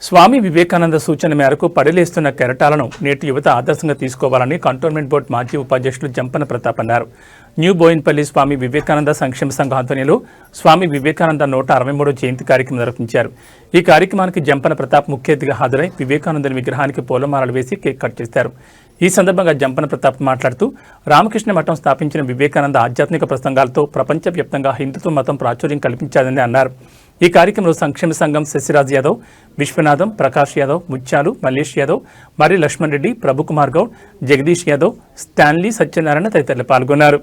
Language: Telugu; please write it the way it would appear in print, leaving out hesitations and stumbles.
స్వామి వివేకానంద సూచన మేరకు పడిలేస్తున్న కెరటాలను నేటి యువత ఆదర్శంగా తీసుకోవాలని కంటోన్మెంట్ బోర్డు మాజీ ఉపాధ్యక్షులు జంపన ప్రతాప్ అన్నారు. న్యూ బోయిన్పల్లి స్వామి వివేకానంద సంక్షేమ సంఘ ఆధ్వర్యంలో స్వామి వివేకానంద 163వ జయంతి కార్యక్రమం నిర్వహించారు. ఈ కార్యక్రమానికి జంపన ప్రతాప్ ముఖ్య అతిథిగా హాజరై వివేకానందుని విగ్రహానికి పూలమాలలు వేసి కేక్ కట్ చేశారు. ఈ సందర్భంగా జంపన ప్రతాప్ మాట్లాడుతూ రామకృష్ణ మఠం స్థాపించిన వివేకానంద ఆధ్యాత్మిక ప్రసంగాలతో ప్రపంచవ్యాప్తంగా హిందుత్వ మతం ప్రాచుర్యం కల్పించాలని అన్నారు. ఈ కార్యక్రమంలో సంక్షేమ సంఘం శశిరాజ్ యాదవ్, విశ్వనాథం, ప్రకాష్ యాదవ్, ముత్యాలు, మల్లేష్ యాదవ్, మరి లక్ష్మణ్ రెడ్డి, ప్రభుకుమార్ గౌడ్, జగదీష్ యాదవ్, స్టాన్లీ, సత్యనారాయణ తదితరులు పాల్గొన్నారు.